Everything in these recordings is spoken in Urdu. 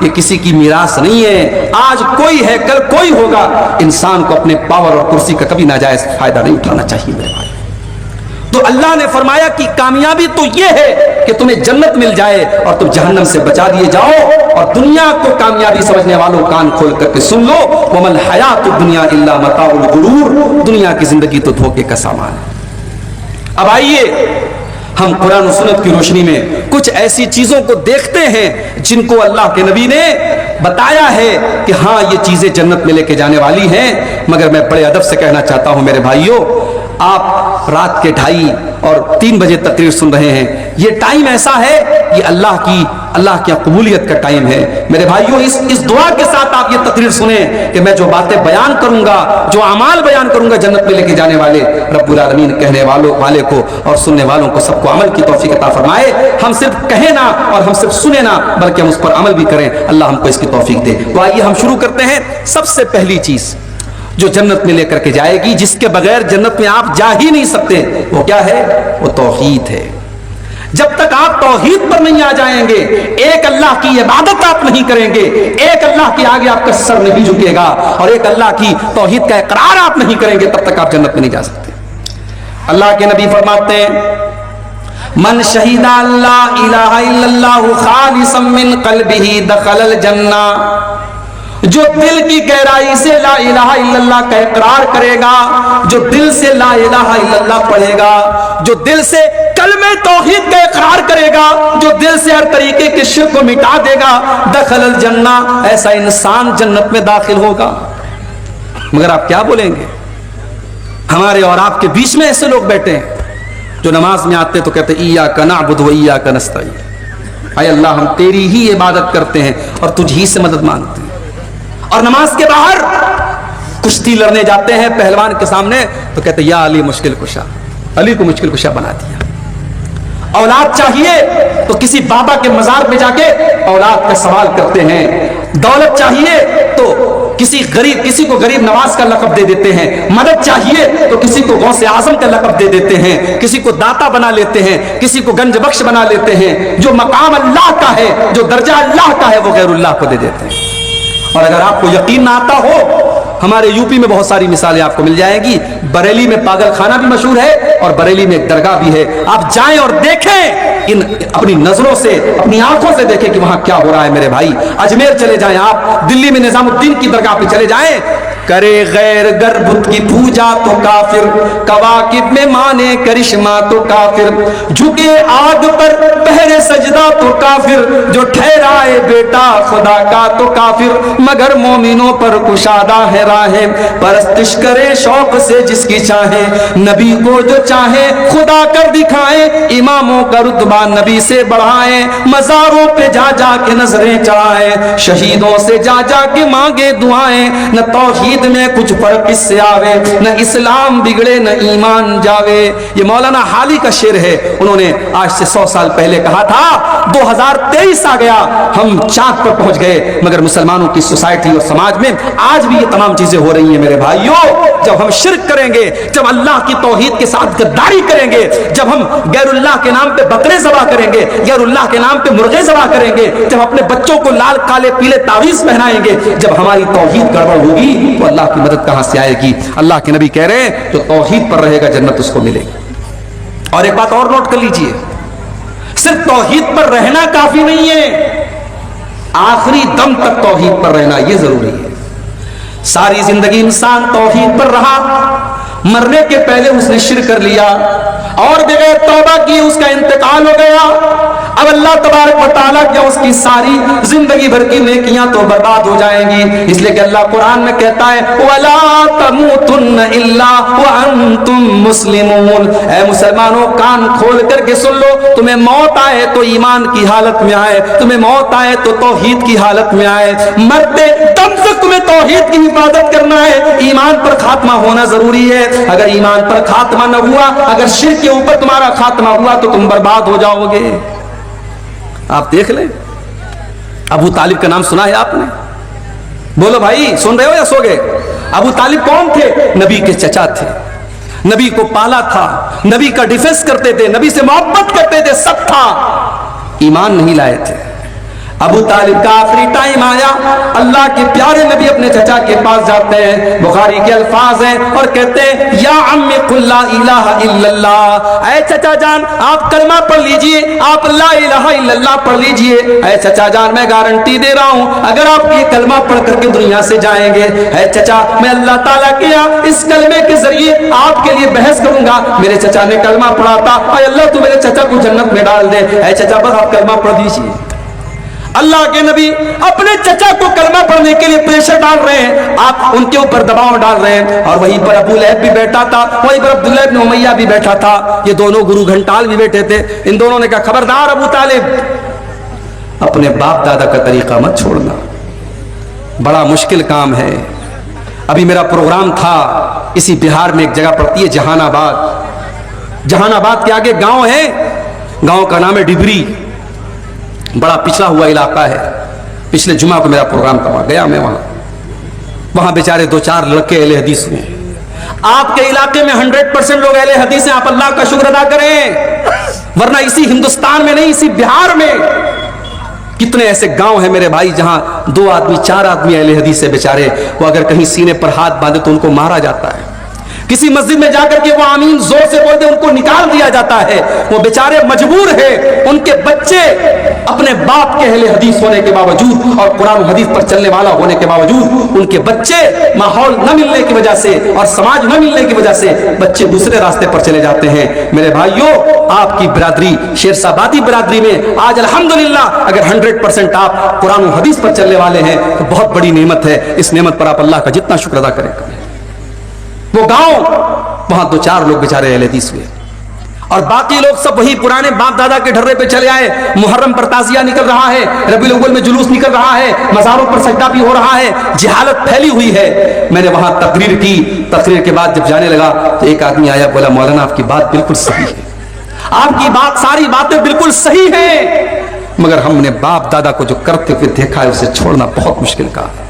یہ کسی کی میراث نہیں ہے. آج کوئی ہے کل کوئی ہوگا. انسان کو اپنے پاور اور کرسی کا کبھی ناجائز فائدہ نہیں اٹھانا چاہیے میرے بھائی. تو اللہ نے فرمایا کہ کامیابی تو یہ ہے کہ تمہیں جنت مل جائے اور تم جہنم سے بچا دیے جاؤ. اور دنیا کو کامیابی سمجھنے والوں کان کھول کر کے سن لو, وَمَا الْحَيَاةُ الدُّنْيَا إِلَّا مَتَاعُ الْغُرُورِ, دنیا کی زندگی تو دھوکے کا سامان ہے. اب آئیے ہم قرآن و سنت کی روشنی میں کچھ ایسی چیزوں کو دیکھتے ہیں جن کو اللہ کے نبی نے بتایا ہے کہ ہاں یہ چیزیں جنت میں لے کے جانے والی ہیں. مگر میں بڑے ادب سے کہنا چاہتا ہوں میرے بھائیوں, آپ رات کے 2:30 اور 3 بجے تقریر سن رہے ہیں. یہ ٹائم ایسا ہے, یہ اللہ کی قبولیت کا ٹائم ہے. میرے بھائیوں, اس دعا کے ساتھ آپ یہ تقریر سنیں کہ میں جو باتیں بیان کروں گا, جو اعمال بیان کروں گا جنت میں لے کے جانے والے, رب العالمین کہنے والے کو اور سننے والوں کو سب کو عمل کی توفیق عطا فرمائے. ہم صرف کہیں نہ اور ہم صرف سنیں نہ, بلکہ ہم اس پر عمل بھی کریں. اللہ ہم کو اس کی توفیق دے. تو آئیے ہم شروع کرتے ہیں. سب سے پہلی چیز جو جنت میں لے کر کے جائے گی, جس کے بغیر جنت میں آپ جا ہی نہیں سکتے, وہ کیا ہے؟ وہ توحید ہے. جب تک آپ توحید پر نہیں آ جائیں گے, ایک اللہ کی عبادت آپ نہیں کریں گے, ایک اللہ کے آگے آپ کا سر نہیں جھکے گا, اور ایک اللہ کی توحید کا اقرار آپ نہیں کریں گے, تب تک آپ جنت میں نہیں جا سکتے. اللہ کے نبی فرماتے ہیں, من شہید اللہ الہ الا اللہ خالصا من قلبہ دخل الجنہ. جو دل کی گہرائی سے لا الہ الا اللہ کا اقرار کرے گا, جو دل سے لا الہ الا اللہ پڑھے گا, جو دل سے کلمہ توحید کا اقرار کرے گا, جو دل سے ہر طریقے کے شرک کو مٹا دے گا, دخل الجنہ, ایسا انسان جنت میں داخل ہوگا. مگر آپ کیا بولیں گے؟ ہمارے اور آپ کے بیچ میں ایسے لوگ بیٹھے ہیں جو نماز میں آتے تو کہتے ایاک نعبد و ایاک نستعین, اے اللہ ہم تیری ہی عبادت کرتے ہیں اور تجھ ہی سے مدد مانگتے ہیں. اور نماز کے باہر کشتی لڑنے جاتے ہیں پہلوان کے سامنے تو کہتے یا علی مشکل کشا, علی کو مشکل کشا بنا دیا. اولاد چاہیے تو کسی بابا کے مزار پہ جا کے اولاد کا سوال کرتے ہیں. دولت چاہیے تو کسی کو غریب نواز کا لقب دے دیتے ہیں. مدد چاہیے تو کسی کو غوث اعظم کا لقب دے دیتے ہیں, کسی کو داتا بنا لیتے ہیں, کسی کو گنج بخش بنا لیتے ہیں. جو مقام اللہ کا ہے, جو درجہ اللہ کا ہے, وہ غیر اللہ کو دے دیتے ہیں. اور اگر آپ کو یقین نہ آتا ہو, ہمارے یوپی میں بہت ساری مثالیں آپ کو مل جائیں گی. بریلی میں پاگل خانہ بھی مشہور ہے اور بریلی میں ایک درگاہ بھی ہے. آپ جائیں اور دیکھیں, اپنی نظروں سے, اپنی آنکھوں سے دیکھیں کہ وہاں کیا ہو رہا ہے میرے بھائی. اجمیر چلے جائیں آپ, دلی میں نظام الدین کی درگاہ پہ چلے جائیں, کرے غیر گر بت کی پوجا تو کافر, کواکب میں مانے کرشمہ تو کافر, جھکے آگ پر پہرے سجدہ تو کافر, جو ٹھہرائے بیٹا خدا کا تو کافر, مگر مومنوں پر کشادہ ہے راہیں, پرستش کرے شوق سے جس کی چاہے, نبی کو جو چاہے خدا کر دکھائیں, اماموں کا رتبہ نبی سے بڑھائیں, مزاروں پہ جا جا کے نظریں چڑھائیں, شہیدوں سے جا جا کے مانگے دعائیں. نہ توحید میں کچھ فرق اس سے آوے, نہ اسلام بگڑے نہ ایمان جاوے. یہ مولانا حالی کا شعر ہے. انہوں نے آج سے 100 سال پہلے کہا تھا 2023 آ گیا, ہم چاند پر پہنچ گئے, مگر مسلمانوں کی سوسائٹی اور سماج میں آج بھی یہ تمام چیزیں ہو رہی ہیں میرے بھائیوں. جب ہم شرک کریں گے, جب اللہ کی توحید کے ساتھ غداری کریں گے, جب ہم غیر اللہ کے نام پہ بکرے ذبح کریں گے, غیر اللہ کے نام پہ مرغے ذبح کریں گے, جب اپنے بچوں کو لال کالے پیلے تعویذ پہنائیں گے, جب ہماری توحید گڑبڑ ہوگی تو اللہ کی مدد کہاں سے آئے گی؟ اللہ کے نبی کہہ رہے ہیں جو توحید پر رہے گا جنت اس کو ملے گی. اور ایک بات اور نوٹ کر لیجئے, صرف توحید پر رہنا کافی نہیں ہے, آخری دم تک توحید پر رہنا یہ ضروری ہے. ساری زندگی انسان توحید پر رہا, مرنے کے پہلے اس نے شرک کر لیا اور بغیر توبہ کی اس کا انتقال ہو گیا. اب اللہ تبارک و تعالیٰ کیا اس کی ساری زندگی بھر کی نیکیاں تو برباد ہو جائیں گی. اس لیے کہ اللہ قرآن میں کہتا ہے وَلَا تَمُوتُنَّ إِلَّا وَأَنْتُمْ مُسْلِمُونَ, اے مسلمانوں کان کھول کر کے سن لو, تمہیں موت آئے تو ایمان کی حالت میں آئے, تمہیں موت آئے تو توحید کی حالت میں آئے. مرتے دم تک تمہیں توحید کی حفاظت کرنا ہے, ایمان پر خاتمہ ہونا ضروری ہے. اگر ایمان پر خاتمہ نہ ہوا, اگر شرک کے اوپر تمہارا خاتمہ ہوا تو تم برباد ہو جاؤ گے. آپ دیکھ لیں, ابو طالب کا نام سنا ہے آپ نے؟ بولو بھائی, سن رہے ہو یا سو گئے؟ ابو طالب کون تھے؟ نبی کے چچا تھے, نبی کو پالا تھا, نبی کا ڈیفنس کرتے تھے, نبی سے محبت کرتے تھے, سب تھا, ایمان نہیں لائے تھے. ابو طالب کا آخری ٹائم آیا, اللہ کے پیارے نبی اپنے چچا کے پاس جاتے ہیں, بخاری کے الفاظ ہیں اور کہتے ہیں یا عمی قل لا الہ الا اللہ, اے چچا جان آپ کلمہ پڑھ لیجئے, آپ لا الہ الا اللہ پڑھ لیجئے. اے چچا جان میں گارنٹی دے رہا ہوں اگر آپ یہ کلمہ پڑھ کر کے دنیا سے جائیں گے, اے چچا میں اللہ تعالیٰ کے اس کلمے کے ذریعے آپ کے لیے بحث کروں گا. میرے چچا نے کلمہ پڑھا تھا, اے اللہ تو میرے چچا کو جنت میں ڈال دے. اے چچا بس آپ کلمہ پڑھ دیجئے. اللہ کے نبی اپنے چچا کو کلمہ پڑھنے کے لیے پریشر ڈال رہے ہیں, آپ ان کے اوپر دباؤ ڈال رہے ہیں, اور وہیں پر ابو لہب بھی بیٹھا تھا, وہیں پر عبداللہ ابن امیہ بھی بیٹھا تھا, یہ دونوں گرو گھنٹال بھی بیٹھے تھے. ان دونوں نے کہا خبردار ابو طالب اپنے باپ دادا کا طریقہ مت چھوڑنا, بڑا مشکل کام ہے. ابھی میرا پروگرام تھا اسی بہار میں ایک جگہ پڑتی ہے جہان آباد, جہان آباد کے آگے گاؤں ہے, گاؤں کا نام ہے ڈبری, بڑا پچھڑا ہوا علاقہ ہے. پچھلے جمعہ کو میرا پروگرام تھا, گیا میں وہاں بیچارے 2-4 لڑکے اہل حدیث ہوئے. آپ کے علاقے میں 100% لوگ اہل حدیث ہیں, آپ اللہ کا شکر ادا کریں, ورنہ اسی ہندوستان میں نہیں اسی بہار میں کتنے ایسے گاؤں ہیں میرے بھائی جہاں 2 آدمی 4 آدمی اہل حدیث سے بیچارے, وہ اگر کہیں سینے پر ہاتھ باندھے تو ان کو مارا جاتا ہے. کسی مسجد میں جا کر کے وہ آمین زور سے بولتے ان کو نکال دیا جاتا ہے. وہ بیچارے مجبور ہیں, ان کے بچے اپنے باپ کے اہل حدیث ہونے کے باوجود اور قرآن و حدیث پر چلنے والا ہونے کے باوجود ان کے بچے ماحول نہ ملنے کی وجہ سے اور سماج نہ ملنے کی وجہ سے بچے دوسرے راستے پر چلے جاتے ہیں. میرے بھائیوں آپ کی برادری شیرسا بادی برادری میں آج الحمدللہ اگر 100% آپ قرآن و حدیث پر چلنے والے ہیں تو بہت بڑی نعمت ہے. اس نعمت پر آپ اللہ کا جتنا شکر ادا کریں. وہ گاؤں وہاں 2-4 لوگ بیچارے اہل حدیث ہوئے اور باقی لوگ سب وہی پرانے باپ دادا کے ڈھرے پہ چلے آئے. محرم پر تازیہ نکل رہا ہے, ربیع الاول میں جلوس نکل رہا ہے, مزاروں پر سجدہ بھی ہو رہا ہے, جہالت پھیلی ہوئی ہے. میں نے وہاں تقریر کی, تقریر کے بعد جب جانے لگا تو ایک آدمی آیا, بولا مولانا آپ کی بات بالکل صحیح ہے, آپ کی بات ساری باتیں بالکل صحیح ہیں, مگر ہم نے باپ دادا کو جو کرتے ہوئے دیکھا ہے اسے چھوڑنا بہت مشکل کام ہے.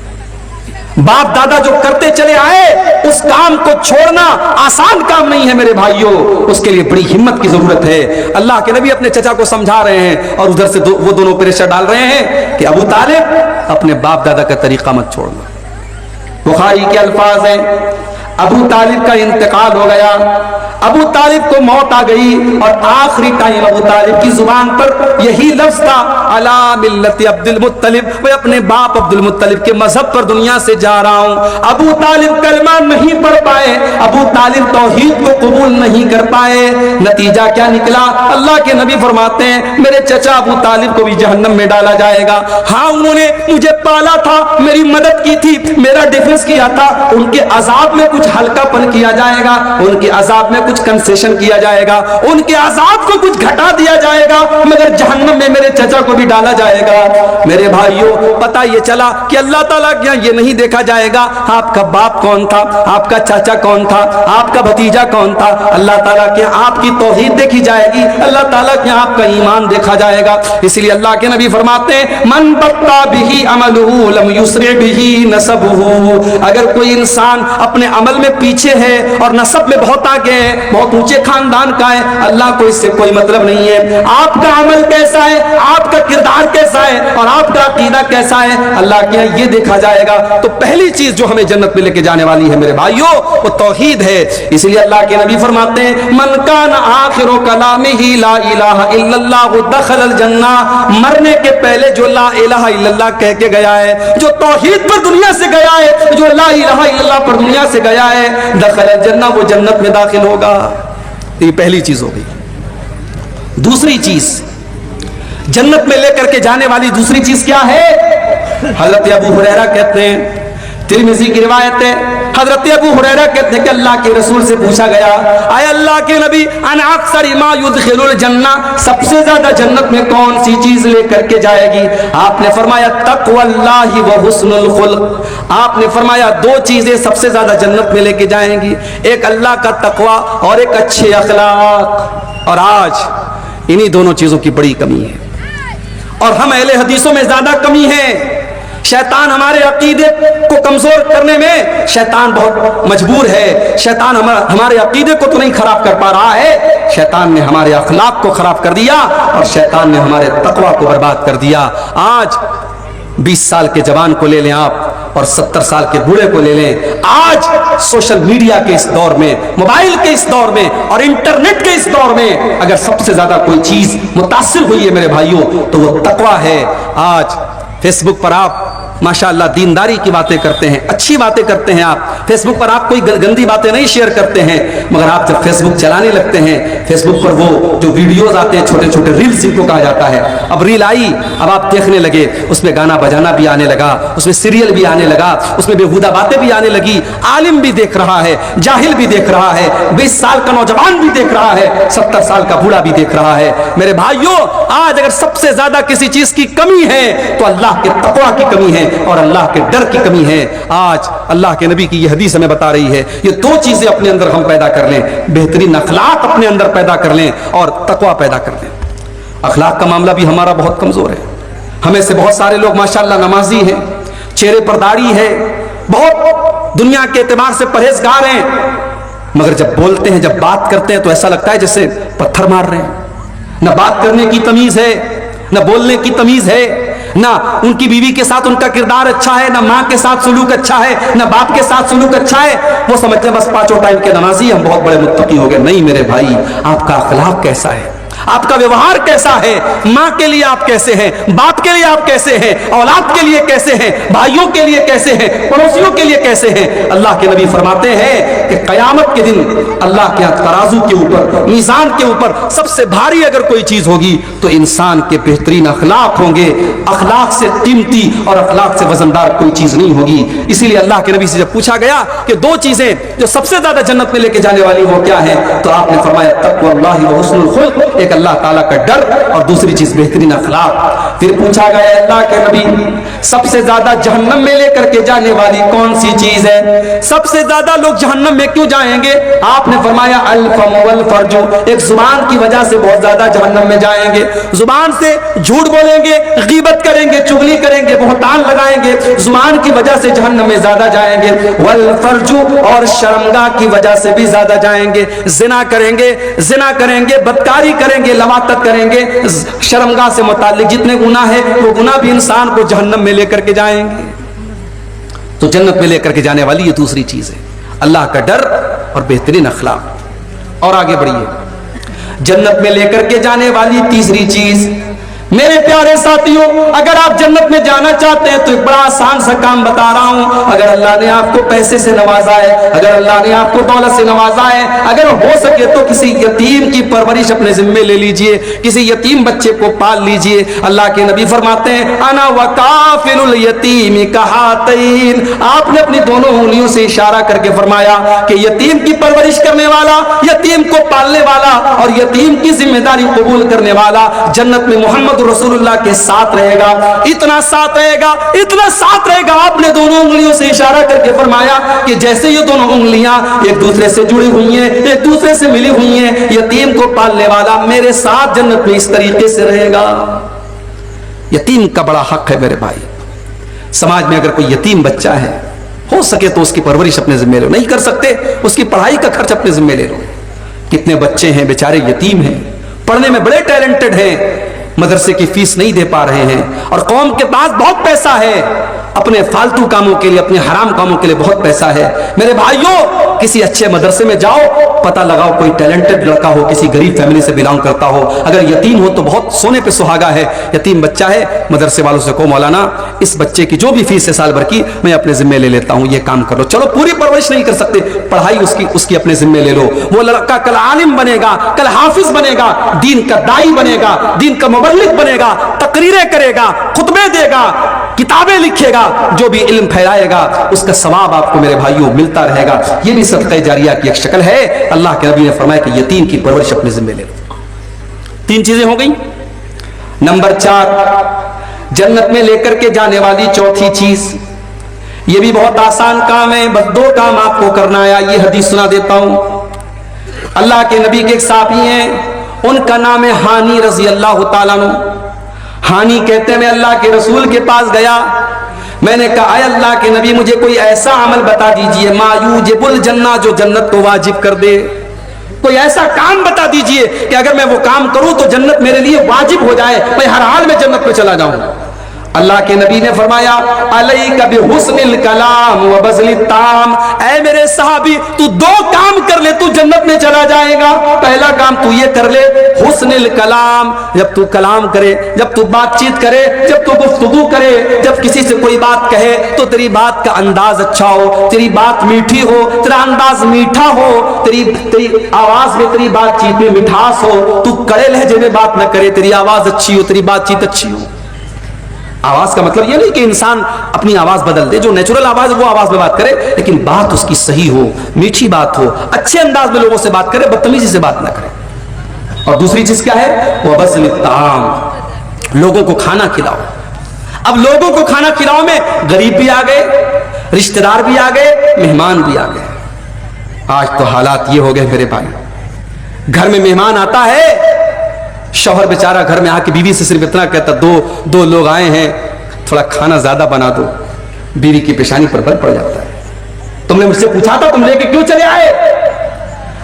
باپ دادا جو کرتے چلے آئے اس کام کو چھوڑنا آسان کام نہیں ہے میرے بھائیوں, اس کے لیے بڑی ہمت کی ضرورت ہے. اللہ کے نبی اپنے چچا کو سمجھا رہے ہیں اور ادھر سے وہ دونوں پریشر ڈال رہے ہیں کہ ابو طالب اپنے باپ دادا کا طریقہ مت چھوڑنا. بخاری کے الفاظ ہیں ابو طالب کا انتقال ہو گیا, ابو طالب کو موت آ گئی اور آخری ٹائم ابو طالب کی زبان پر یہی لفظ تھا علی ملت عبد المطلب, میں اپنے باپ عبد المطلب کے مذہب پر دنیا سے جا رہا ہوں. ابو طالب کلمہ نہیں پڑھ پائے, ابو طالب توحید کو قبول نہیں کر پائے. نتیجہ کیا نکلا؟ اللہ کے نبی فرماتے ہیں میرے چچا ابو طالب کو بھی جہنم میں ڈالا جائے گا. ہاں انہوں نے مجھے پالا تھا, میری مدد کی تھی, میرا ڈیفنس کیا تھا, ان کے عذاب میں کچھ ہلکا پن کیا جائے گا, ان کے عذاب میں کچھ کنسیشن کیا جائے گا, ان کے عذاب کو کچھ گھٹا دیا جائے گا, مگر جہنم میں میرے چچا کو بھی ڈالا جائے گا. میرے بھائیوں پتہ یہ چلا کہ اللہ تعالیٰ کے یہاں یہ نہیں دیکھا جائے گا آپ کا باپ کون تھا, آپ کا چاچا کون تھا, آپ کا بھتیجا کون تھا. اللہ تعالیٰ کے یہاں آپ کی توحید دیکھی جائے گی, اللہ تعالیٰ کے یہاں آپ کا ایمان دیکھا جائے گا. اس لیے اللہ کے نبی فرماتے ہیں من بطا بہ عملہ لم یسرع بہ نسبہ, اگر کوئی انسان اپنے عمل میں پیچھے ہے اور نسب میں بہت آگے ہے, بہت اونچے خاندان کا ہے, اللہ کو اس سے کوئی مطلب نہیں ہے. آپ کا عمل کیسا ہے, آپ کا کردار کیسا ہے اور آپ کا عقیدہ کیسا ہے, اللہ کے یہاں یہ دیکھا جائے گا. تو پہلی چیز جو ہمیں جنت میں لے کے جانے والی ہے میرے بھائیوں وہ توحید ہے. اس لیے اللہ کے نبی فرماتے ہیں من کان آخر کلامہ لا الہ الا اللہ دخل الجنہ, مرنے کے پہلے جو لا الہ الا اللہ کہہ کے گیا ہے, جو توحید پر دنیا سے گیا ہے, جو لا الہ الا اللہ پر دنیا سے گیا ہے, دخل الجنہ, وہ جنت میں داخل ہوگا. یہ پہلی چیز ہو گئی. دوسری چیز جنت میں لے کر کے جانے والی دوسری چیز کیا ہے؟ حضرت ابو ہریرہ کہتے ہیں, ترمذی کی روایت ہے, حضرت ابو ہریرہ کہتے ہیں کہ اللہ کے رسول سے پوچھا گیا اے اللہ کے نبی ان اکثر ما يدخل الجنہ, سب سے زیادہ جنت میں کون سی چیز لے کر کے جائے گی؟ آپ نے فرمایا تقوی اللہ و حسن الخلق. آپ نے فرمایا 2 چیزیں سب سے زیادہ جنت میں لے کے جائیں گی, ایک اللہ کا تقوی اور ایک اچھے اخلاق. اور آج انہی دونوں چیزوں کی بڑی کمی ہے اور ہم اہل حدیثوں میں زیادہ کمی ہے. شیطان ہمارے عقیدے کو کمزور کرنے میں شیطان بہت مجبور ہے. شیطان ہمارے عقیدے کو تو نہیں خراب کر پا رہا ہے, شیطان نے ہمارے اخلاق کو خراب کر دیا اور شیطان نے ہمارے تقوی کو برباد کر دیا. آج 20 سال کے جوان کو لے لیں آپ اور 70 سال کے بوڑھے کو لے لیں, آج سوشل میڈیا کے اس دور میں, موبائل کے اس دور میں اور انٹرنیٹ کے اس دور میں اگر سب سے زیادہ کوئی چیز متاثر ہوئی ہے میرے بھائیوں تو وہ تقوی ہے. آج فیس بک پر آپ ماشاءاللہ دینداری کی باتیں کرتے ہیں, اچھی باتیں کرتے ہیں, آپ فیس بک پر آپ کوئی گندی باتیں نہیں شیئر کرتے ہیں, مگر آپ جب فیس بک چلانے لگتے ہیں, فیس بک پر وہ جو ویڈیوز آتے ہیں چھوٹے چھوٹے ریلز جن کو کہا جاتا ہے, اب ریل آئی, اب آپ دیکھنے لگے, اس میں گانا بجانا بھی آنے لگا, اس میں سیریل بھی آنے لگا, اس میں بےہودہ باتیں بھی آنے لگی. عالم بھی دیکھ رہا ہے, جاہل بھی دیکھ رہا ہے, 20 سال کا نوجوان بھی دیکھ رہا ہے, 70 سال کا بوڑھا بھی دیکھ رہا ہے. میرے بھائیوں, آج اگر سب سے زیادہ کسی چیز کی کمی ہے تو اللہ کے تقوی کی کمی ہے اور اللہ کے ڈر کی کمی ہے. آج اللہ کے نبی کی یہ حدیث ہمیں بتا رہی ہے یہ 2 چیزیں اپنے اندر ہم پیدا کر لیں, بہترین اخلاق اپنے اندر پیدا کر لیں اور تقوی پیدا کر لیں. اخلاق کا معاملہ بھی ہمارا بہت کمزور ہے. ہمیں سے بہت سارے لوگ ماشاءاللہ نمازی ہیں, چہرے پر داڑھی ہے, بہت دنیا کے اعتبار سے پرہیزگار ہیں, مگر جب بولتے ہیں, جب بات کرتے ہیں تو ایسا لگتا ہے جیسے پتھر مار رہے ہیں. نہ بات کرنے کی تمیز ہے, نہ بولنے کی تمیز ہے, نہ ان کی بیوی کے ساتھ ان کا کردار اچھا ہے, نہ ماں کے ساتھ سلوک اچھا ہے, نہ باپ کے ساتھ سلوک اچھا ہے. وہ سمجھتے ہیں بس 5 ٹائم کے نمازی ہم بہت بڑے متقی ہو گئے. نہیں میرے بھائی, آپ کا اخلاق کیسا ہے, آپ کا ویوہار کیسا ہے, ماں کے لیے آپ کیسے ہیں, باپ کے لیے آپ کیسے ہیں, اولاد کے لیے کیسے ہیں, بھائیوں کے لیے کیسے ہیں, پڑوسیوں کے لیے کیسے ہیں. اللہ کے نبی فرماتے ہیں کہ قیامت کے دن اللہ کے ترازو کے اوپر, میزان کے اوپر سب سے بھاری اگر کوئی چیز ہوگی تو انسان کے بہترین اخلاق ہوں گے. اخلاق سے قیمتی اور اخلاق سے وزندار کوئی چیز نہیں ہوگی. اسی لیے اللہ کے نبی سے جب پوچھا گیا کہ 2 چیزیں جو سب سے زیادہ جنت میں لے کے جانے والی وہ کیا ہیں, تو آپ نے فرمایا تقوی اللہ و حسن الخلق, ایک اللہ تعالیٰ کا ڈر اور دوسری چیز بہترین اخلاق. پھر پوچھا گیا اللہ کے نبی سب سے زیادہ جہنم میں لے کر کے جانے والی کون سی چیز ہے, سب سے زیادہ لوگ جہنم میں کیوں جائیں گے؟ آپ نے فرمایا الفم والفرج, ایک زبان کی وجہ سے بہت زیادہ جہنم میں جائیں گے. زبان سے جھوٹ بولیں گے, غیبت کریں گے, چغلی کریں گے, بہتان لگائیں گے, زبان کی وجہ سے جہنم میں زیادہ جائیں گے. والفرج, اور شرمگاہ کی وجہ سے بھی زیادہ جائیں گے. زنا کریں گے, بدکاری کریں گے, لواطت کریں گے. شرمگاہ سے متعلق جتنے گناہ ہیں وہ گناہ بھی انسان کو جہنم میں لے کر کے جائیں گے. تو جنت میں لے کر کے جانے والی یہ دوسری چیز ہے, اللہ کا ڈر اور بہترین اخلاق. اور آگے بڑھیے, جنت میں لے کر کے جانے والی تیسری چیز, میرے پیارے ساتھیوں, اگر آپ جنت میں جانا چاہتے ہیں تو ایک بڑا آسان سا کام بتا رہا ہوں. اگر اللہ نے آپ کو پیسے سے نوازا ہے, اگر اللہ نے آپ کو دولت سے نوازا ہے, اگر ہو سکے تو کسی یتیم کی پرورش اپنے ذمے لے لیجئے, کسی یتیم بچے کو پال لیجئے. اللہ کے نبی فرماتے ہیں انا وکافل الیتیم کہاتین, آپ نے اپنی دونوں انگلیوں سے اشارہ کر کے فرمایا کہ یتیم کی پرورش کرنے والا, یتیم کو پالنے والا اور یتیم کی ذمہ داری قبول کرنے والا جنت میں محمد رسول اللہ کے ساتھ رہے گا. اتنا ساتھ رہے گا, اتنا ساتھ رہے گا. آپ نے دونوں انگلیوں سے اشارہ کر کے فرمایا کہ جیسے یہ دونوں انگلیاں ایک دوسرے سے جڑی ہوئی ہیں, ایک دوسرے سے ملی ہوئی ہیں, یتیم کو پالنے والا میرے ساتھ جنت میں اس طریقے سے رہے گا. یتیم کا بڑا حق ہے میرے بھائی. سماج میں اگر کوئی یتیم بچہ ہے, ہو سکے تو اس کی پرورش اپنے ذمہ لو. نہیں کر سکتے اس کی پڑھائی کا خرچ اپنے ذمہ لے لو. کتنے بچے ہیں بیچارے یتیم ہیں, پڑھنے میں بڑے ٹیلنٹڈ ہیں, مدرسے کی فیس نہیں دے پا رہے ہیں, اور قوم کے پاس بہت پیسہ ہے, اپنے فالتو کاموں کے لیے, اپنے حرام کاموں کے لیے بہت پیسہ ہے. میرے بھائیوں, کسی اچھے مدرسے میں جاؤ, پتہ لگاؤ کوئی ٹیلنٹڈ لڑکا ہو, کسی غریب فیملی سے بلانگ کرتا ہو. اگر یتیم ہو تو بہت سونے پہ سہاگا ہے. یتیم بچہ ہے, مدرسے والوں سے کہو مولانا اس بچے کی جو بھی فیس ہے سال بھر کی میں اپنے ذمہ لے لیتا ہوں, یہ کام کر لو. چلو پوری پرورش نہیں کر سکتے, پڑھائی اس کی اپنے ذمہ لے لو. وہ لڑکا کل عالم بنے گا, کل حافظ بنے گا, دین کا دائی بنے گا, دین کا مبلغ بنے گا, تقریریں کرے گا, خطبے دے گا, کتابیں لکھے گا, جو بھی علم پھیلائے گا اس کا ثواب آپ کو میرے بھائیوں ملتا رہے گا. یہ بھی صدقہ جاریہ کی ایک شکل ہے. اللہ کے نبی نے فرمایا کہ یتیم کی پرورش اپنے ذمہ لے لو. 3 چیزیں ہو گئیں. نمبر 4, جنت میں لے کر کے جانے والی چوتھی چیز, یہ بھی بہت آسان کام ہے, بس 2 کام آپ کو کرنا ہے. یہ حدیث سنا دیتا ہوں. اللہ کے نبی کے ایک صحابی ہیں, ان کا نام ہے ہانی رضی اللہ تعالیٰ عنہ. ہانی کہتے ہیں میں اللہ کے رسول کے پاس گیا, میں نے کہا اے اللہ کے نبی مجھے کوئی ایسا عمل بتا دیجئے ما یوجب الجنہ جو جنت کو واجب کر دے، کوئی ایسا کام بتا دیجئے کہ اگر میں وہ کام کروں تو جنت میرے لیے واجب ہو جائے، میں ہر حال میں جنت میں چلا جاؤں۔ اللہ کے نبی نے فرمایا علیک بحسن الکلام وبذل الطعام، اے میرے صحابی تو دو کام کر لے تو جنت میں چلا جائے گا۔ پہلا کام تو یہ کر لے حسن الکلام، جب تو کلام کرے، جب تو بات چیت کرے، جب تو گفتگو کرے، جب کسی سے کوئی بات کہے تو تیری بات کا انداز اچھا ہو، تیری بات میٹھی ہو، تیرا انداز میٹھا ہو، تیری آواز میں، تیری بات چیت میں مٹھاس ہو، تو کڑے لہجے میں بات نہ کرے، تیری آواز اچھی ہو، تیری بات چیت اچھی ہو۔ آواز کا مطلب یہ نہیں کہ انسان اپنی آواز بدل دے، جو نیچرل آواز ہے وہ آواز میں بات کرے، لیکن بات اس کی صحیح ہو، میٹھی بات ہو، اچھے انداز میں لوگوں سے بات کرے، بدتمیزی سے بات نہ کرے۔ اور دوسری چیز کیا ہے؟ وبذل الطعام، لوگوں کو کھانا کھلاؤ۔ اب لوگوں کو کھانا کھلاؤ میں غریب بھی آ گئے، رشتہ دار بھی آ گئے، مہمان بھی آ گئے۔ آج تو حالات یہ ہو گئے میرے بھائی، گھر میں مہمان آتا ہے، شوہر بیچارہ گھر میں آ کے بیوی سے صرف اتنا کہتا دو لوگ آئے ہیں، تھوڑا کھانا زیادہ بنا دو، بیوی کی پیشانی پر بل پڑ جاتا ہے۔ تم نے مجھ سے پوچھا تھا تم لے کے کیوں چلے آئے؟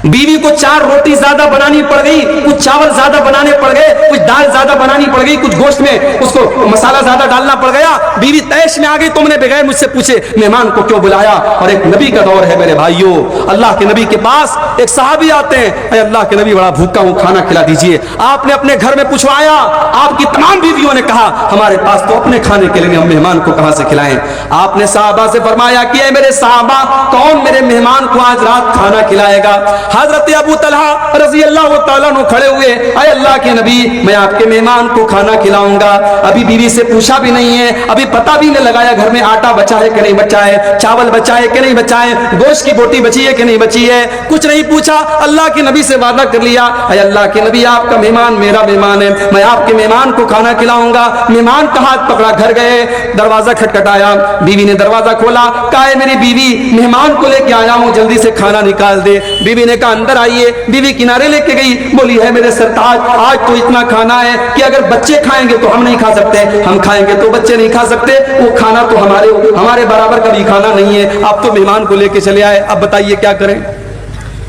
بیوی کو 4 روٹی زیادہ بنانی پڑ گئی، کچھ چاول زیادہ بنانے پڑ گئے، کچھ دال زیادہ بنانی پڑ گئی، کچھ گوشت میں اس کو مسالہ زیادہ ڈالنا پڑ گیا، بیوی تیش میں آ گئی، تم نے بغیر مجھ سے پوچھے مہمان کو کیوں بلایا؟ اور ایک نبی کا دور ہے میرے بھائیوں، اللہ کے نبی کے پاس ایک صحابی آتے ہیں، اے اللہ کے نبی بڑا بھوکا ہوں، کھانا کھلا دیجئے۔ آپ نے اپنے گھر میں پوچھوایا، آپ کی تمام بیویوں نے کہا ہمارے پاس تو اپنے کھانے کے لیے، ہم مہمان کو کہاں سے کھلائیں؟ آپ نے صحابہ سے فرمایا کہ اے میرے صحابہ، کون میرے مہمان کو آج رات کھانا کھلائے گا؟ حضرت ابو طلحہ رضی اللہ تعالیٰ عنہ کھڑے ہوئے، اے اللہ کے نبی میں آپ کے مہمان کو کھانا کھلاؤں گا۔ ابھی بیوی سے پوچھا بھی نہیں ہے، ابھی پتہ بھی نہیں لگایا گھر میں آٹا بچا ہے کہ نہیں بچا ہے، چاول بچا ہے کہ نہیں بچا ہے، گوشت کی بوٹی بچی ہے کہ نہیں بچی ہے، کچھ نہیں پوچھا، اللہ کے نبی سے وعدہ کر لیا، اے اللہ کے نبی آپ کا مہمان میرا مہمان ہے، میں آپ کے مہمان کو کھانا کھلاؤں گا۔ مہمان کا ہاتھ پکڑا، گھر گئے، دروازہ کھٹکھٹایا، بیوی نے دروازہ کھولا، کہا اے میری بیوی مہمان کو لے کے آیا ہوں، جلدی سے کھانا نکال دے۔ بیوی نے کہا اندر آئیے، بیوی کنارے لے کے گئی، بولی ہے میرے سرتاج آج تو اتنا کھانا ہے کہ اگر بچے کھائیں گے تو ہم نہیں کھا سکتے، ہم کھائیں گے تو بچے نہیں کھا سکتے، وہ کھانا تو ہمارے برابر کا بھی کھانا نہیں ہے، آپ تو مہمان کو لے کے چلے آئے، اب بتائیے کیا کریں؟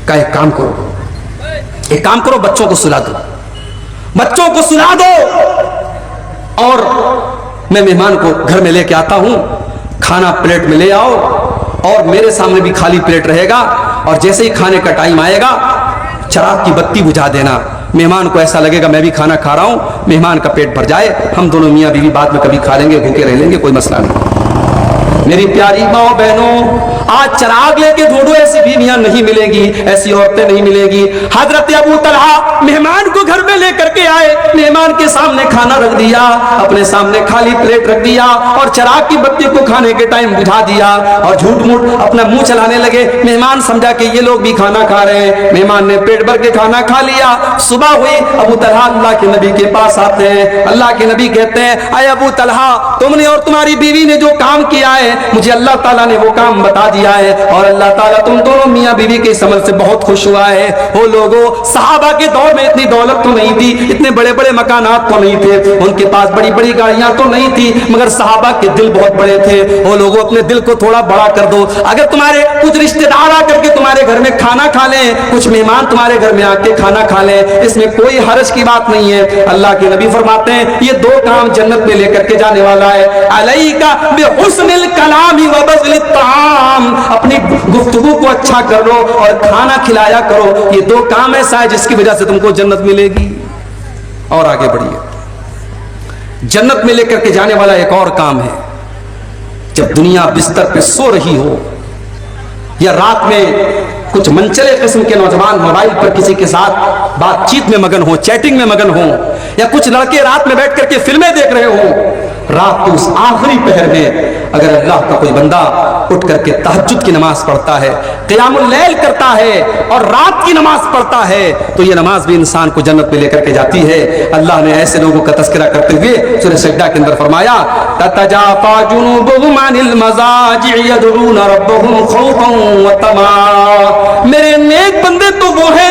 کہا ایک کام کرو، بچوں کو سلا دو، بچوں کو سلا دو، اور میں مہمان کو گھر میں لے کے آتا ہوں، کھانا پلیٹ میں لے آؤ، اور میرے سامنے بھی خالی پلیٹ رہے گا، اور جیسے ہی کھانے کا ٹائم آئے گا چراغ کی بتی بجھا دینا، مہمان کو ایسا لگے گا میں بھی کھانا کھا رہا ہوں، مہمان کا پیٹ بھر جائے، ہم دونوں میاں بیوی بعد میں کبھی کھا لیں گے، بھوکے رہ لیں گے، کوئی مسئلہ نہیں۔ میری پیاری ماں بہنوں، آج چراغ لے کے ڈھونڈو، ایسی بیویاں نہیں ملیں گی، ایسی عورتیں نہیں ملیں گی۔ حضرت ابو طلحہ مہمان کو گھر میں لے کر کے آئے، مہمان کے سامنے کھانا رکھ دیا، اپنے سامنے خالی پلیٹ رکھ دیا، اور چراغ کی بتی کو کھانے کے ٹائم بجھا دیا، اور جھوٹ موٹ اپنا منہ چلانے لگے۔ مہمان سمجھا کہ یہ لوگ بھی کھانا کھا رہے ہیں، مہمان نے پیٹ بھر کے کھانا کھا لیا۔ صبح ہوئی، ابو طلحہ اللہ کے نبی کے پاس آتے ہیں، اللہ کے نبی کہتے ہیں اے ابو طلحہ، تم نے اور تمہاری بیوی نے جو کام کیا ہے مجھے اللہ تعالیٰ نے وہ کام بتا دیا ہے، اور اللہ تعالیٰ تم دونوں میاں بیوی کے اس عمل سے بہت خوش ہوا ہے۔ وہ لوگوں، صحابہ کے دور میں اتنی دولت تو نہیں تھی، اتنے بڑے بڑے مکانات تو نہیں تھے، ان کے پاس بڑی بڑی گاڑیاں تو نہیں تھی، مگر صحابہ کے دل بہت بڑے تھے۔ وہ لوگوں اپنے دل کو تھوڑا بڑا کر دو، اگر تمہارے کچھ رشتہ دار آ کر کے تمہارے گھر میں کھانا کھا لیں، کچھ مہمان تمہارے گھر میں آ کے کھانا کھا لیں، اس میں کوئی حرج کی بات نہیں ہے۔ اللہ کے نبی فرماتے ہیں یہ 2 کام جنت میں لے کر کے جانے والا ہے، علیک بحسن الکلام وبذل الطعام، اپنی گفتگو کو اچھا کر لو اور کھانا کھلایا کرو، یہ 2 کام ایسا ہے جس کی وجہ سے تم کو جنت ملے گی۔ اور آگے بڑھیے، جنت میں لے کر کے جانے والا ایک اور کام ہے، جب دنیا بستر پہ سو رہی ہو، یا رات میں کچھ منچلے قسم کے نوجوان موبائل پر کسی کے ساتھ بات چیت میں مگن ہو، چیٹنگ میں مگن ہو، یا کچھ لڑکے رات میں بیٹھ کر کے فلمیں دیکھ رہے ہوں، رات کو اس آخری پہر میں اگر اللہ کا کوئی بندہ اٹھ کر کے تہجد کی نماز پڑھتا ہے، قیام اللیل کرتا ہے اور رات کی نماز پڑھتا ہے، تو یہ نماز بھی انسان کو جنت میں لے کر کے جاتی ہے۔ اللہ نے ایسے لوگوں کا تذکرہ کرتے ہوئے سورہ سجدہ کے اندر فرمایا تتجافى جنوبهم عن المضاجع يدعون ربهم خوفا وطمعا، میرے نیک بندے تو وہ ہیں,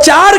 4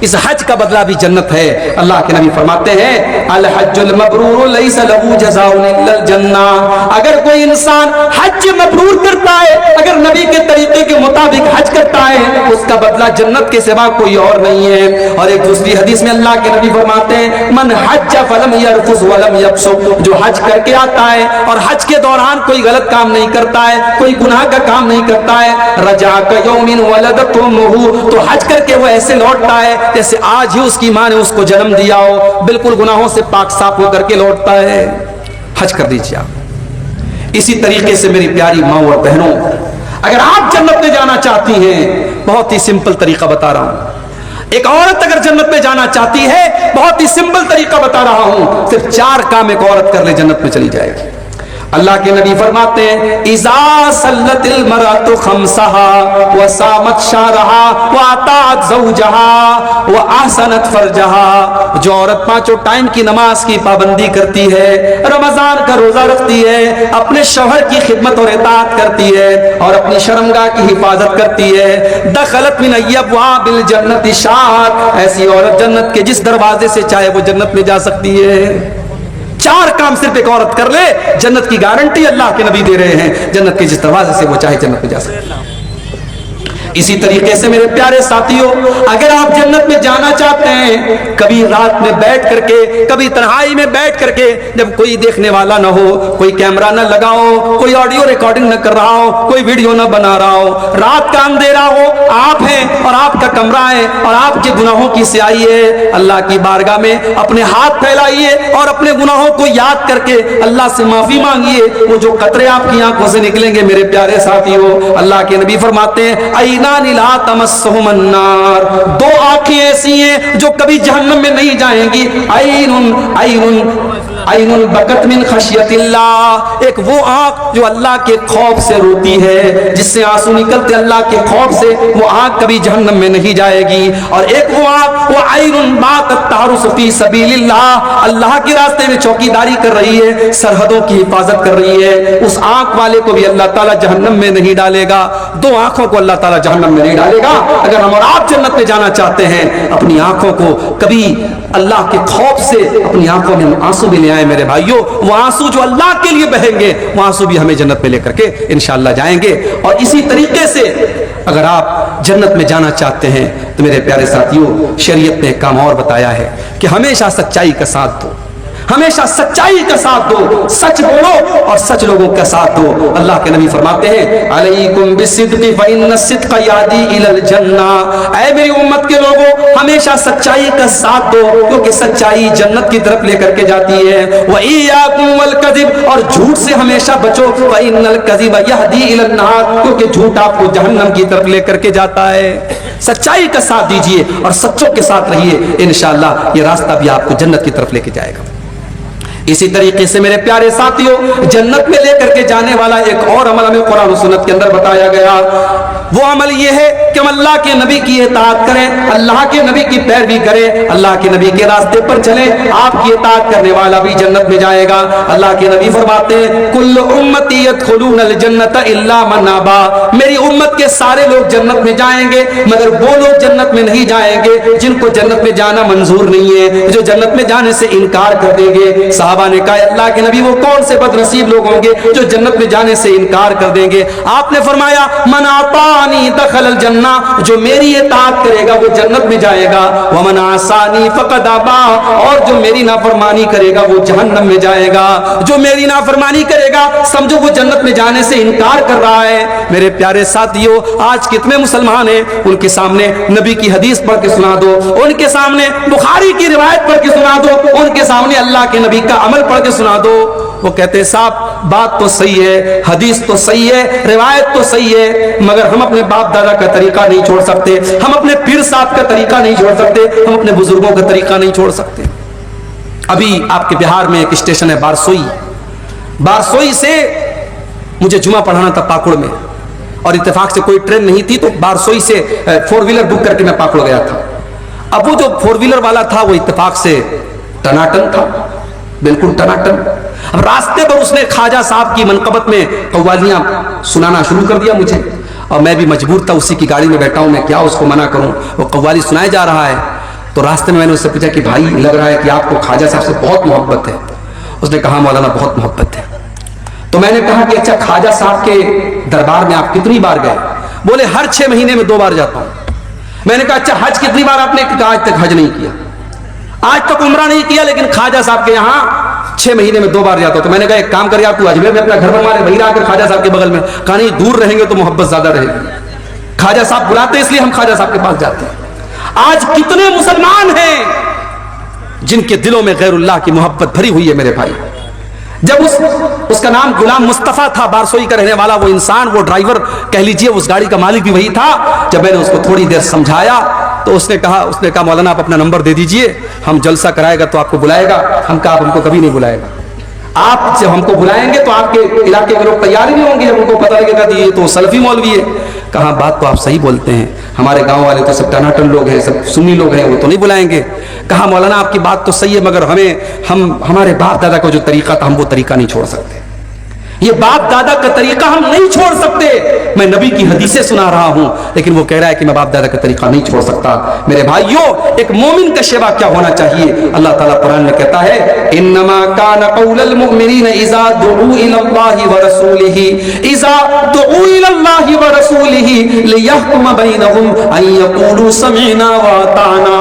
اس حج کا بدلہ بھی جنت ہے۔ اللہ کے نبی فرماتے ہیں الحج المبرور لیس له جزاء الا الجنہ، اگر کوئی انسان حج مبرور کرتا ہے، اگر نبی کے طریقے کے مطابق حج کرتا ہے، اس کا بدلہ جنت کے سوا کوئی اور نہیں ہے۔ اور ایک دوسری حدیث میں اللہ کے نبی فرماتے ہیں من حج فلم یرفث ولم یفسق، جو حج کر کے آتا ہے اور حج کے دوران کوئی غلط کام نہیں کرتا ہے، کوئی گناہ کا کام نہیں کرتا ہے، رجع کیوم ولدتہ امہ، تو حج کر کے وہ ایسے لوٹتا ہے جیسے آج ہی اس کی ماں نے اس کو جنم دیا ہو، بالکل گناہوں سے پاک صاف ہو کر کے لوٹتا ہے۔ حج کر دیجیے آپ۔ اسی طریقے سے میری پیاری ماں اور بہنوں، اگر آپ جنت میں جانا چاہتی ہیں، بہت ہی سمپل طریقہ بتا رہا ہوں۔ ایک عورت اگر جنت میں جانا چاہتی ہے، بہت ہی سمپل طریقہ بتا رہا ہوں، صرف 4 کام ایک عورت کر لے جنت میں چلی جائے گی۔ اللہ کے نبی فرماتے ہیں اذا صلت المرأة خمسها وصامت شهرها واطاعت زوجها واحسنت فرجها، جو عورت 5 ٹائم کی نماز کی پابندی کرتی ہے، رمضان کا روزہ رکھتی ہے، اپنے شوہر کی خدمت اور اطاعت کرتی ہے اور اپنی شرمگاہ کی حفاظت کرتی ہے، دخلت من ابواب الجنت شاءت، ایسی عورت جنت کے جس دروازے سے چاہے وہ جنت میں جا سکتی ہے۔ 4 کام صرف ایک عورت کر لے، جنت کی گارنٹی اللہ کے نبی دے رہے ہیں، جنت کے جس دروازے سے وہ چاہے جنت میں جا سکتے ہیں۔ اسی طریقے سے میرے پیارے ساتھیوں، اگر آپ جنت میں جانا چاہتے ہیں، کبھی رات میں بیٹھ کر کے، کبھی تنہائی میں بیٹھ کر کے، جب کوئی دیکھنے والا نہ ہو، کوئی کیمرہ نہ لگا ہو، کوئی آڈیو ریکارڈنگ نہ کر رہا ہو، کوئی ویڈیو نہ بنا رہا ہو، رات کا اندھیرا ہو، آپ ہیں اور آپ کا کمرہ ہے اور آپ کے گناہوں کی سیاہی ہے، اللہ کی بارگاہ میں اپنے ہاتھ پھیلائیے اور اپنے گناہوں کو یاد کر کے اللہ سے معافی مانگیے۔ وہ جو قطرے آپ کی آنکھوں سے نکلیں گے میرے پیارے ساتھیوں، اللہ کے نبی فرماتے ہیں لا تمسهم النار، 2 آنکھیں ایسی ہیں جو کبھی جہنم میں نہیں جائیں گی، عین بکت من خشیت اللہ، ایک وہ آنکھ جو اللہ کے خوف سے روتی ہے، جس سے آنسو نکلتے اللہ کے خوف سے، وہ آنکھ کبھی جہنم میں نہیں جائے گی۔ اور ایک وہ آنکھ، وہ عین باتت تحرس فی سبیل اللہ، اللہ کے راستے میں چوکیداری کر رہی ہے، سرحدوں کی حفاظت کر رہی ہے، اس آنکھ والے کو بھی اللہ تعالیٰ جہنم میں نہیں ڈالے گا۔ 2 آنکھوں کو اللہ تعالیٰ جہنم میں نہیں ڈالے گا۔ اگر ہم اور آپ جنت میں جانا چاہتے ہیں، اپنی آنکھوں کو کبھی اللہ کے خوف سے اپنی آنکھوں میں آنسو بھی لے آئیں میرے بھائیوں، وہ آنسو جو اللہ کے لیے بہیں گے، وہ آنسو بھی ہمیں جنت میں لے کر کے انشاءاللہ جائیں گے۔ اور اسی طریقے سے اگر آپ جنت میں جانا چاہتے ہیں تو میرے پیارے ساتھیوں، شریعت نے ایک کام اور بتایا ہے کہ ہمیشہ سچائی کا ساتھ دو، ہمیشہ سچائی کا ساتھ دو، سچ بولو اور سچ لوگوں کا ساتھ دو۔ اللہ کے نبی فرماتے ہیں علیکم بالصدق فإن الصدق یہدی الی الجنہ، اے میری امت کے لوگوں، ہمیشہ سچائی کا ساتھ دو کیونکہ سچائی جنت کی طرف لے کر کے جاتی ہے۔ وإیاکم والکذب، اور جھوٹ سے ہمیشہ بچو، فإن الکذب یہدی الی النار، کیونکہ جھوٹ آپ کو جہنم کی طرف لے کر کے جاتا ہے۔ سچائی کا ساتھ دیجئے اور سچوں کے ساتھ رہیے، انشاءاللہ یہ راستہ بھی آپ کو جنت کی طرف لے کے جائے گا۔ اسی طریقے سے میرے پیارے ساتھیوں، جنت میں لے کر کے جانے والا ایک اور عمل ہمیں قرآن و سنت کے اندر بتایا گیا، وہ عمل یہ ہے کہ ہم اللہ کے نبی کی اطاعت کریں، اللہ کے نبی کی پیروی کریں، اللہ کے نبی کے راستے پر چلیں، آپ کی اطاعت کرنے والا بھی جنت میں جائے گا۔ اللہ کے نبی فرماتے ہیں کل امتی يدخلون الجنت الا من ابا، میری امت کے سارے لوگ جنت میں جائیں گے مگر وہ لوگ جنت میں نہیں جائیں گے جن کو جنت میں جانا منظور نہیں ہے، جو جنت میں جانے سے انکار کر دیں گے۔ صحابہ نے کہا اللہ کے نبی وہ کون سے بد نصیب لوگ ہوں گے جو جنت میں جانے سے انکار کر دیں گے؟ آپ نے فرمایا من اطاعنی دخل الجنہ، جو میری اطاعت کرے گا وہ جنت میں جائے گا، ومن عصانی فقد ابا، اور جو میری نافرمانی کرے گا وہ جہنم میں جائے گا۔ جو میری نافرمانی کرے گا سمجھو وہ جنت میں جانے سے انکار کر رہا ہے۔ میرے پیارے ساتھیوں، آج کتنے مسلمان ہیں، ان کے سامنے نبی کی حدیث پڑھ کے سنا دو، ان کے سامنے بخاری کی روایت پڑھ کے سنا دو، ان کے سامنے اللہ کے نبی کا عمل پڑھ کے سنا دو، وہ کہتے ہیں صاحب بات تو صحیح ہے، حدیث تو صحیح ہے، روایت تو صحیح ہے، مگر ہم اپنے باپ دادا کا طریقہ نہیں چھوڑ سکتے، ہم اپنے پیر صاحب کا طریقہ نہیں چھوڑ سکتے، ہم اپنے بزرگوں کا طریقہ نہیں چھوڑ سکتے۔ ابھی آپ کے بہار میں ایک اسٹیشن ہے بارسوئی، بارسوئی سے مجھے جمعہ پڑھانا تھا پاکڑ میں، اور اتفاق سے کوئی ٹرین نہیں تھی تو بارسوئی سے 4 ویلر بک کر کے میں پاکڑ گیا تھا۔ اب وہ جو 4 ویلر والا تھا وہ اتفاق سے ٹناٹن تھا، بالکل ٹناٹن۔ اب راستے پر اس نے خواجہ صاحب کی منقبت میں قوالیاں سنانا شروع کر دیا مجھے، اور میں بھی مجبور تھا, اسی کی گاڑی میں بیٹھا ہوں, میں کیا اس کو منع کروں. وہ قوالی سنایا جا رہا ہے. تو راستے میں نے اس سے پوچھا کہ بھائی لگ رہا ہے کہ آپ کو خواجہ صاحب سے بہت محبت ہے. اس نے کہا مولانا بہت محبت ہے. تو میں نے کہا کہ اچھا خواجہ صاحب کے دربار میں آپ کتنی بار گئے؟ بولے ہر 6 مہینے میں 2 بار جاتا ہوں. میں نے کہا اچھا حج کتنی بار آپ نے؟ کہا آج تک حج نہیں کیا, آج تک عمرہ نہیں کیا, لیکن خواجہ صاحب کے یہاں 6 مہینے میں 2 بار جاتا ہوں. تو میں نے کہا ایک کام کر یار, تو اجمیر میں اپنا گھر بنوا لے, وہیں رہ کر خواجہ صاحب کے بغل میں. کہا نہیں, دور رہیں گے تو محبت زیادہ رہے گی. خواجہ صاحب بلاتے ہیں اس لیے ہم خواجہ صاحب کے پاس جاتے ہیں. آج کتنے مسلمان ہیں جن کے دلوں میں غیر اللہ کی محبت بھری ہوئی ہے میرے بھائی. جب اس کا نام غلام مصطفیٰ تھا, بارسوئی کا رہنے والا وہ انسان, وہ ڈرائیور کہہ لیجئے, اس گاڑی کا مالک بھی وہی تھا. جب میں نے اس کو تھوڑی دیر سمجھایا تو اس نے کہا مولانا آپ اپنا نمبر دے دیجئے, ہم جلسہ کرائے گا تو آپ کو بلائے گا. ہم کہا آپ ہم کو کبھی نہیں بلائے گا, آپ جب ہم کو بلائیں گے تو آپ کے علاقے کے لوگ تیار نہیں ہوں گے, ہم کو پتہ لگے گا کہ یہ تو سلفی مولوی ہے. کہا بات تو آپ صحیح بولتے ہیں, ہمارے گاؤں والے تو سب ٹناٹن لوگ ہیں, سب سنی لوگ ہیں, وہ تو نہیں بلائیں گے. کہا مولانا آپ کی بات تو صحیح ہے, مگر ہمارے باپ دادا کا جو طریقہ تھا ہم وہ طریقہ نہیں چھوڑ سکتے. یہ باپ دادا کا طریقہ ہم نہیں چھوڑ سکتے. میں نبی کی حدیثیں سنا رہا ہوں, لیکن وہ کہہ رہا ہے کہ میں باپ دادا کا طریقہ نہیں چھوڑ سکتا. میرے بھائیوں, ایک مومن کا شیوا کیا ہونا چاہیے؟ اللہ تعالیٰ قرآن میں کہتا ہے انما کان قول المؤمنین اذا دعوا الی اللہ ورسولہ لیحکم بینہم ان یقولوا سمعنا واطعنا.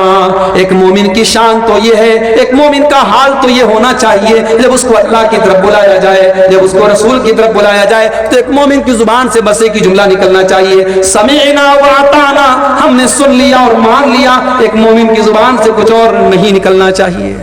ایک مومن کی شان تو یہ ہے, ایک مومن کا حال تو یہ ہونا چاہیے, جب اس کو اللہ کی طرف بلایا جائے, جب اس کو رسول کی طرف بلایا جائے, تو ایک مومن کی زبان سے بس ایک ہی جملہ نکلنا چاہیے, سمعنا واطعنا, ہم نے سن لیا اور مان لیا. ایک مومن کی زبان سے کچھ اور نہیں نکلنا چاہیے.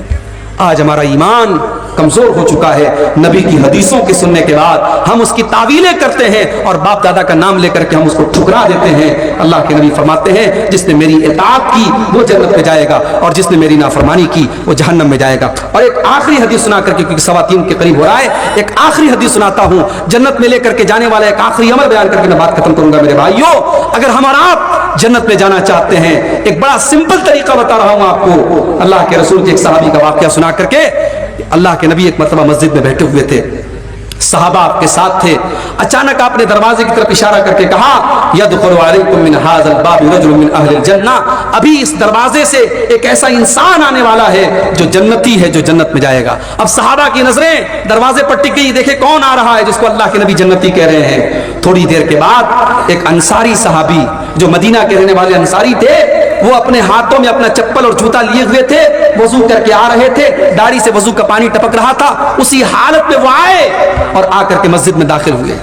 آج ہمارا ایمان کمزور ہو چکا ہے. نبی کی حدیثوں کے سننے کے بعد ہم اس کی تعویلیں کرتے ہیں اور باپ دادا کا نام لے کر کے ہم اس کو ٹھکرا دیتے ہیں. اللہ کے نبی فرماتے ہیں جس نے میری اطاعت کی وہ جنت میں جائے گا, اور جس نے میری نافرمانی کی وہ جہنم میں جائے گا. اور ایک آخری حدیث سنا کر کے, کیونکہ 3:15 کے قریب ہو رہا ہے, ایک آخری حدیث سناتا ہوں جنت میں لے کر کے جانے والا ایک آخری عمل بیان کر کے میں بات ختم کروں گا. میرے بھائیوں, اگر ہم اور آپ جنت میں جانا چاہتے ہیں, ایک بڑا سمپل طریقہ بتا رہا ہوں آپ کو. اللہ کے رسول کے ایک صحابی کا واقعہ سنا کر کے, اللہ کے نبی ایک مرتبہ مسجد میں بیٹھے ہوئے تھے, صحابہ آپ کے ساتھ تھے. اچانک آپ نے دروازے کی طرف اشارہ کر کے کہا یدخل علیکم من ھذا الباب رجل من اہل الجنہ, ابھی اس دروازے سے ایک ایسا انسان آنے والا ہے جو جنتی ہے, جو جنت میں جائے گا. اب صحابہ کی نظریں دروازے پر ٹک گئی, دیکھے کون آ رہا ہے جس کو اللہ کے نبی جنتی کہہ رہے ہیں. تھوڑی دیر کے بعد ایک انصاری صحابی, جو مدینہ کے رہنے والے انصاری تھے, وہ اپنے ہاتھوں میں اپنا چپل اور جوتا لیے ہوئے تھے, وضو کر کے آ رہے تھے, داڑھی سے وضو کا پانی ٹپک رہا تھا. اسی حالت میں وہ آئے اور آ کر کے مسجد میں داخل ہوئے.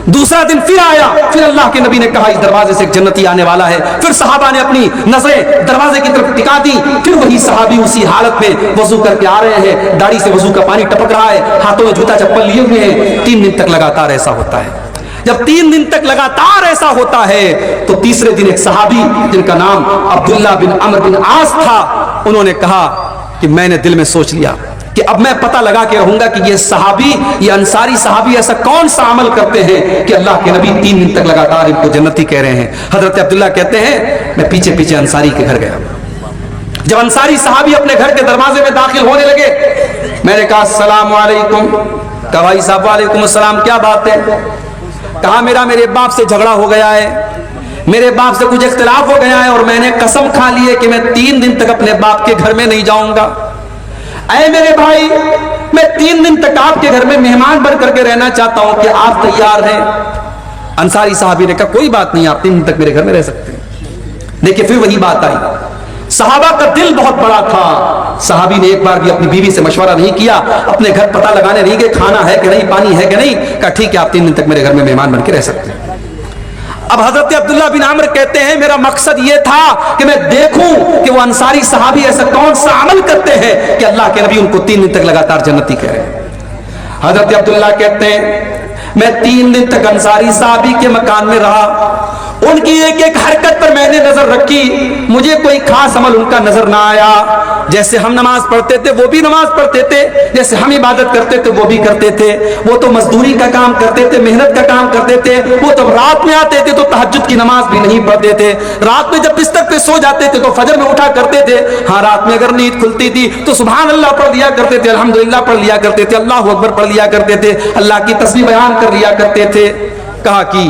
دوسرا دن پھر آیا, پھر اللہ کے نبی نے کہا اس دروازے سے ایک جنتی آنے والا ہے. پھر صحابہ نے اپنی نظریں دروازے کی طرف ٹکا دی. پھر وہی صحابی اسی حالت میں وضو کر کے آ رہے ہیں, داڑھی سے وضو کا پانی ٹپک رہا ہے, ہاتھوں میں جوتا چپل لیے ہوئے ہیں. 3 دن تک لگاتار ایسا ہوتا ہے. جب 3 دن تک لگاتار ایسا ہوتا ہے تو تیسرے دن ایک صحابی جن کا نام عبداللہ بن عمرو بن عاص تھا, انہوں نے کہا کہ میں نے دل میں سوچ لیا کہ اب میں پتہ لگا کے رہوں گا کہ یہ صحابی, یہ انصاری صحابی ایسا کون سا عمل کرتے ہیں کہ اللہ کے نبی 3 دن تک لگاتار ان کو جنتی کہہ رہے ہیں. حضرت عبداللہ کہتے ہیں میں پیچھے پیچھے انصاری کے گھر گیا. جب انصاری صحابی اپنے گھر کے دروازے میں داخل ہونے لگے, میں نے کہا السلام علیکم. کہا بھائی صاحب وعلیکم السلام, کیا بات ہے؟ کہا میرے باپ سے جھگڑا ہو گیا ہے, میرے باپ سے کچھ اختلاف ہو گیا ہے, اور میں نے قسم کھا لی ہے کہ میں 3 دن تک اپنے باپ کے گھر میں نہیں جاؤں گا. اے میرے بھائی, میں 3 دن تک آپ کے گھر میں مہمان بن کر کے رہنا چاہتا ہوں, کہ آپ تیار ہیں؟ انصاری صحابی نے کہا کوئی بات نہیں, آپ 3 دن تک میرے گھر میں رہ سکتے ہیں. دیکھیں پھر وہی بات آئی. صحابہ کا دل بہت بڑا تھا. صحابی نے ایک بار بھی اپنی بیوی سے مشورہ نہیں کیا, اپنے گھر پتہ لگانے نہیں گئے کھانا ہے کہ نہیں, پانی ہے کہ نہیں. کہا ٹھیک ہے آپ 3 دن تک میرے گھر میں مہمان بن کے رہ سکتے ہیں. اب حضرت عبداللہ بن عمرو کہتے ہیں میرا مقصد یہ تھا کہ میں دیکھوں کہ وہ انصاری صحابی ایسا کون سا عمل کرتے ہیں کہ اللہ کے نبی ان کو 3 دن تک لگاتار جنتی کہہ رہے ہیں. حضرت عبداللہ کہتے ہیں میں 3 دن تک انصاری صحابی کے مکان میں رہا, ان کی ایک ایک حرکت پر میں نے نظر رکھی, مجھے کوئی خاص عمل ان کا نظر نہ آیا. جیسے ہم نماز پڑھتے تھے وہ بھی نماز پڑھتے تھے, جیسے ہم عبادت کرتے تھے وہ بھی کرتے تھے. وہ تو مزدوری کا کام کرتے تھے, محنت کا کام کرتے تھے. وہ جب رات میں آتے تھے تو تہجد کی نماز بھی نہیں پڑھتے تھے. رات میں جب بستر پہ سو جاتے تھے تو فجر میں اٹھا کرتے تھے. ہاں رات میں اگر نیند کھلتی تھی تو سبحان اللہ پڑھ لیا کرتے تھے, الحمدللہ پڑھ لیا کرتے تھے, اللہ اکبر پڑھ لیا کرتے تھے, اللہ کی تسبیح بیان کر لیا کرتے تھے. کہا کہ